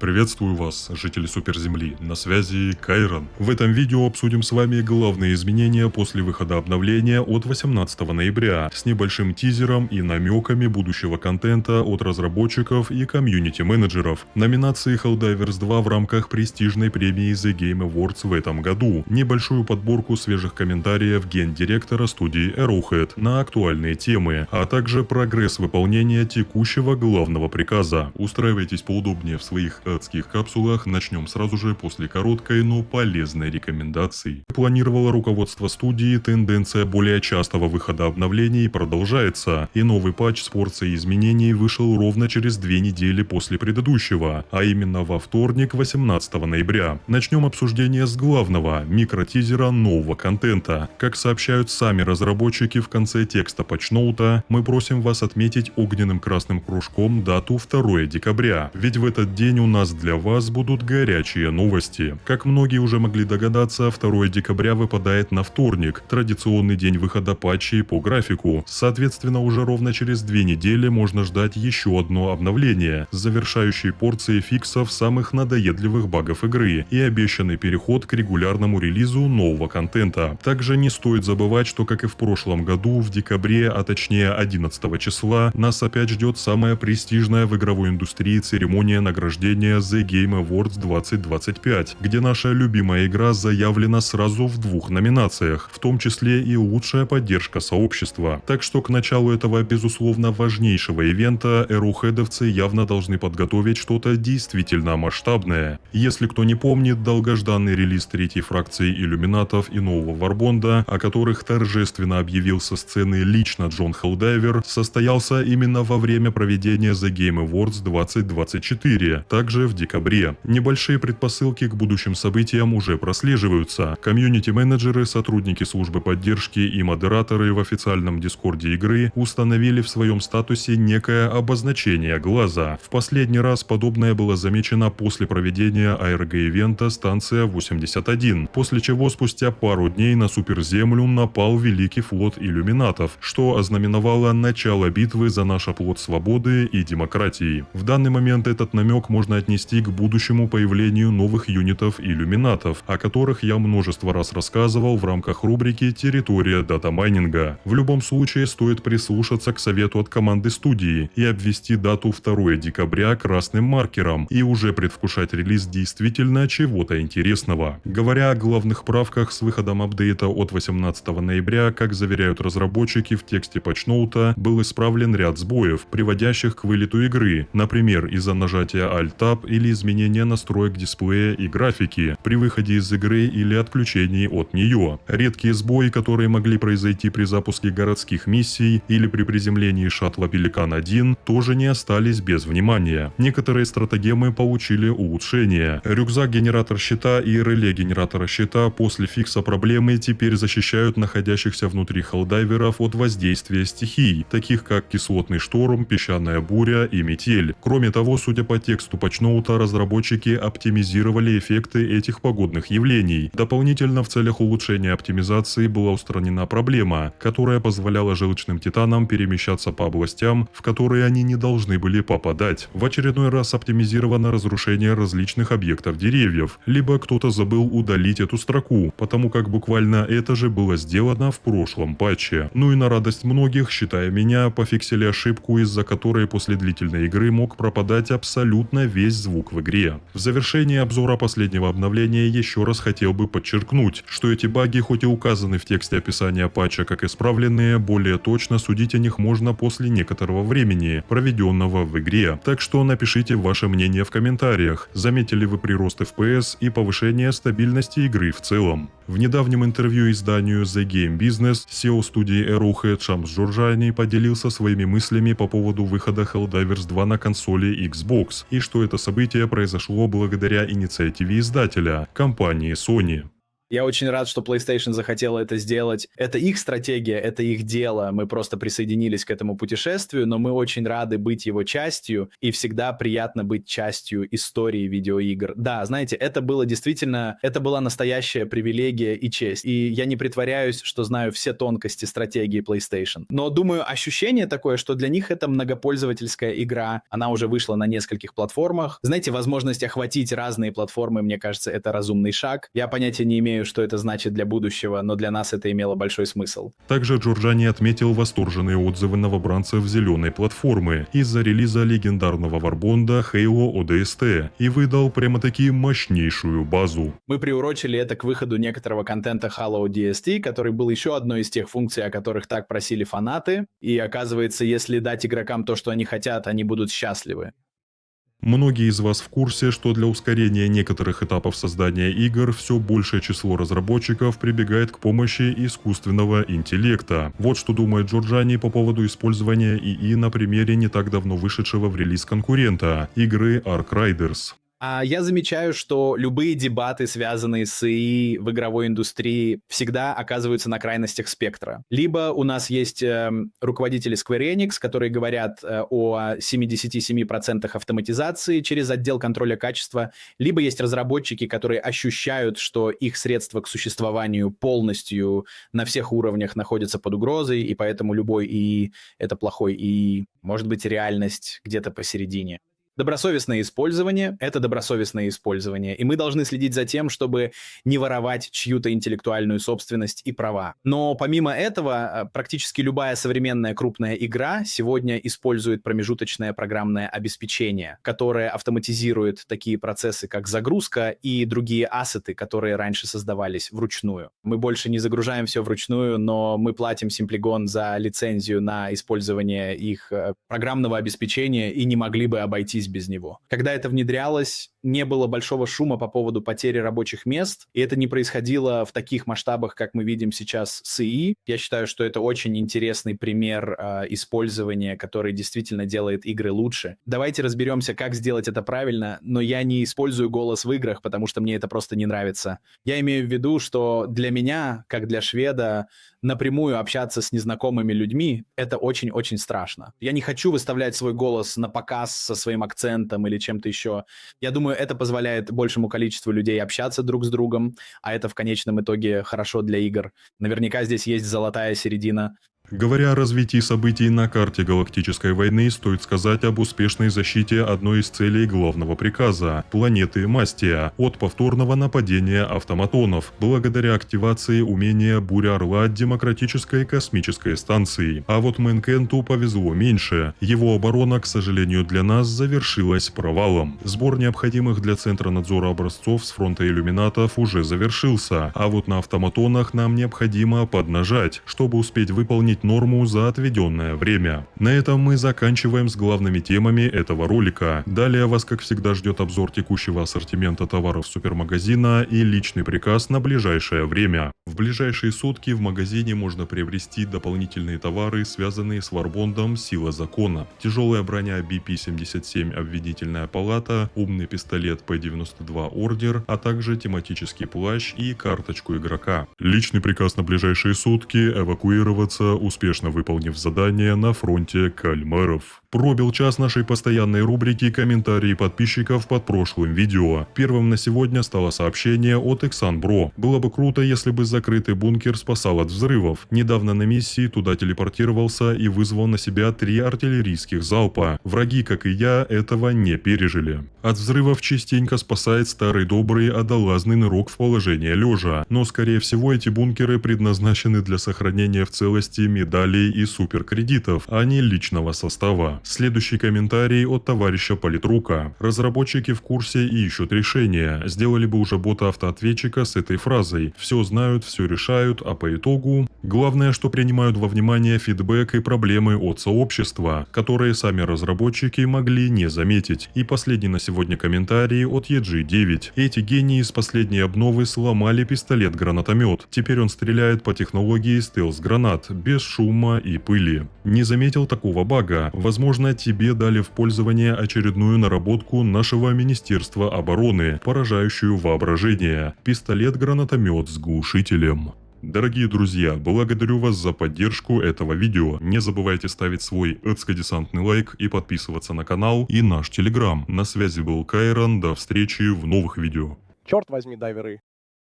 Приветствую вас, жители Суперземли, на связи Кайрон. В этом видео обсудим с вами главные изменения после выхода обновления от 18 ноября, с небольшим тизером и намеками будущего контента от разработчиков и комьюнити-менеджеров. Номинации Helldivers 2 в рамках престижной премии The Game Awards в этом году, небольшую подборку свежих комментариев гендиректора студии Arrowhead на актуальные темы, а также прогресс выполнения текущего главного приказа. Устраивайтесь поудобнее в своих адских капсулах, начнем сразу же после короткой, но полезной рекомендации. Планировало руководство студии, тенденция более частого выхода обновлений продолжается, и новый патч с порцией изменений вышел ровно через 2 недели после предыдущего, а именно во вторник, 18 ноября. Начнем обсуждение с главного, микротизера нового контента. Как сообщают сами разработчики в конце текста патчноута, мы просим вас отметить огненным красным кружком дату 2 декабря, ведь в этот день у нас для вас будут горячие новости. Как многие уже могли догадаться, 2 декабря выпадает на вторник, традиционный день выхода патчей по графику. Соответственно, уже ровно через 2 недели можно ждать еще одно обновление, с завершающей порцией фиксов самых надоедливых багов игры и обещанный переход к регулярному релизу нового контента. Также не стоит забывать, что как и в прошлом году, в декабре, а точнее 11 числа, нас опять ждет самая престижная в игровой индустрии церемония награждения The Game Awards 2025, где наша любимая игра заявлена сразу в 2 номинациях, в том числе и лучшая поддержка сообщества. Так что к началу этого безусловно важнейшего ивента Arrowheadовцы явно должны подготовить что-то действительно масштабное. Если кто не помнит, долгожданный релиз 3-й фракции иллюминатов и нового Варбонда, о которых торжественно объявил со сцены лично Джон Helldivers, состоялся именно во время проведения The Game Awards 2024, также в декабре. Небольшие предпосылки к будущим событиям уже прослеживаются. Комьюнити-менеджеры, сотрудники службы поддержки и модераторы в официальном дискорде игры установили в своем статусе некое обозначение глаза. В последний раз подобное было замечено после проведения ARG-ивента станция 81, после чего спустя пару дней на Суперземлю напал Великий флот иллюминатов, что ознаменовало начало битвы за наш оплот свободы и демократии. В данный момент этот намек можно отнести к будущему появлению новых юнитов иллюминатов, о которых я множество раз рассказывал в рамках рубрики «Территория датамайнинга». В любом случае стоит прислушаться к совету от команды студии и обвести дату 2 декабря красным маркером и уже предвкушать релиз действительно чего-то интересного. Говоря о главных правках с выходом апдейта от 18 ноября, как заверяют разработчики в тексте патчноута, был исправлен ряд сбоев, приводящих к вылету игры, например, из-за нажатия Alt-Tab или изменения настроек дисплея и графики при выходе из игры или отключении от нее. Редкие сбои, которые могли произойти при запуске городских миссий или при приземлении шаттла Пеликан-1, тоже не остались без внимания. Некоторые стратегемы получили улучшения. Рюкзак-генератор щита и реле генератора щита после фикса проблемы теперь защищают находящихся внутри Helldivers от воздействия стихий, таких как кислотный шторм, песчаная буря и метель. Кроме того, судя по тексту патчноута, разработчики оптимизировали эффекты этих погодных явлений. Дополнительно в целях улучшения оптимизации была устранена проблема, которая позволяла желчным титанам перемещаться по областям, в которые они не должны были попадать. В очередной раз оптимизировано разрушение различных объектов деревьев, либо кто-то забыл удалить эту строку, потому как буквально это же было сделано в прошлом патче. Ну и на радость многих, считая меня, пофиксили ошибку, из-за которой после длительной игры мог пропадать абсолютно весь звук в игре. В завершении обзора последнего обновления еще раз хотел бы подчеркнуть, что эти баги хоть и указаны в тексте описания патча как исправленные, более точно судить о них можно после некоторого времени, проведенного в игре. Так что напишите ваше мнение в комментариях, заметили вы прирост FPS и повышение стабильности игры в целом. В недавнем интервью изданию The Game Business SEO студии Arrowhead Шамс Джорджани поделился своими мыслями по поводу выхода Helldivers 2 на консоли Xbox, и что это событие произошло благодаря инициативе издателя, компании Sony. Я очень рад, что PlayStation захотела это сделать. Это их стратегия, это их дело. Мы просто присоединились к этому путешествию, но мы очень рады быть его частью, и всегда приятно быть частью истории видеоигр. Да, знаете, это было действительно, это была настоящая привилегия и честь. И я не притворяюсь, что знаю все тонкости стратегии PlayStation. Но думаю, ощущение такое, что для них это многопользовательская игра. Она уже вышла на нескольких платформах. Знаете, возможность охватить разные платформы, мне кажется, это разумный шаг. Я понятия не имею, что это значит для будущего, но для нас это имело большой смысл. Также Джорджани отметил восторженные отзывы новобранцев зеленой платформы из-за релиза легендарного варбонда Halo ODST и выдал прямо-таки мощнейшую базу. Мы приурочили это к выходу некоторого контента Halo ODST, который был еще одной из тех функций, о которых так просили фанаты, и оказывается, если дать игрокам то, что они хотят, они будут счастливы. Многие из вас в курсе, что для ускорения некоторых этапов создания игр все большее число разработчиков прибегает к помощи искусственного интеллекта. Вот что думает Джорджани по поводу использования ИИ на примере не так давно вышедшего в релиз конкурента – игры Ark Riders. Я замечаю, что любые дебаты, связанные с ИИ в игровой индустрии, всегда оказываются на крайностях спектра. Либо у нас есть руководители Square Enix, которые говорят о 77% автоматизации через отдел контроля качества, либо есть разработчики, которые ощущают, что их средства к существованию полностью на всех уровнях находятся под угрозой, и поэтому любой ИИ — это плохой ИИ. Может быть, реальность где-то посередине. Добросовестное использование — это добросовестное использование, и мы должны следить за тем, чтобы не воровать чью-то интеллектуальную собственность и права. Но помимо этого, практически любая современная крупная игра сегодня использует промежуточное программное обеспечение, которое автоматизирует такие процессы, как загрузка и другие ассеты, которые раньше создавались вручную. Мы больше не загружаем все вручную, но мы платим Симплигон за лицензию на использование их программного обеспечения и не могли бы обойтись без него. Когда это внедрялось, не было большого шума по поводу потери рабочих мест, и это не происходило в таких масштабах, как мы видим сейчас с ИИ. Я считаю, что это очень интересный пример использования, который действительно делает игры лучше. Давайте разберемся, как сделать это правильно, но я не использую голос в играх, потому что мне это просто не нравится. Я имею в виду, что для меня, как для шведа, напрямую общаться с незнакомыми людьми — это очень-очень страшно. Я не хочу выставлять свой голос на показ со своим акцентом или чем-то еще. Я думаю, это позволяет большему количеству людей общаться друг с другом, а это в конечном итоге хорошо для игр. Наверняка здесь есть золотая середина. Говоря о развитии событий на карте Галактической войны, стоит сказать об успешной защите одной из целей главного приказа – планеты Мастия от повторного нападения автоматонов, благодаря активации умения Буря Орла Демократической космической станции. А вот Мэнкенту повезло меньше. Его оборона, к сожалению для нас, завершилась провалом. Сбор необходимых для Центра надзора образцов с фронта иллюминатов уже завершился, а вот на автоматонах нам необходимо поднажать, чтобы успеть выполнить норму за отведенное время. На этом мы заканчиваем с главными темами этого ролика. Далее вас, как всегда, ждет обзор текущего ассортимента товаров супермагазина и личный приказ на ближайшее время. В ближайшие сутки в магазине можно приобрести дополнительные товары, связанные с варбондом «Сила закона», тяжелая броня BP-77 «Обвинительная палата», умный пистолет P-92 «Ордер», а также тематический плащ и карточку игрока. Личный приказ на ближайшие сутки – эвакуироваться, успешно выполнив задание на фронте кальмаров. Пробил час нашей постоянной рубрики «Комментарии подписчиков» под прошлым видео. Первым на сегодня стало сообщение от Xanbro. Было бы круто, если бы закрытый бункер спасал от взрывов. Недавно на миссии туда телепортировался и вызвал на себя 3 артиллерийских залпа. Враги, как и я, этого не пережили. От взрывов частенько спасает старый добрый водолазный нырок в положение лежа. Но скорее всего эти бункеры предназначены для сохранения в целости медалей и суперкредитов, а не личного состава. Следующий комментарий от товарища Политрука. Разработчики в курсе и ищут решения. Сделали бы уже бота-автоответчика с этой фразой: «Все знают, все решают, а по итогу...» Главное, что принимают во внимание фидбэк и проблемы от сообщества, которые сами разработчики могли не заметить. И последний на сегодня комментарий от EG9. Эти гении с последней обновы сломали пистолет-гранатомет. Теперь он стреляет по технологии стелс-гранат, без шума и пыли. Не заметил такого бага. Возможно, Возможно, тебе дали в пользование очередную наработку нашего Министерства обороны, поражающую воображение. Пистолет-гранатомет с глушителем. Дорогие друзья, благодарю вас за поддержку этого видео. Не забывайте ставить свой эцкодесантный лайк и подписываться на канал и наш телеграм. На связи был Кайран, до встречи в новых видео. Черт возьми, дайверы.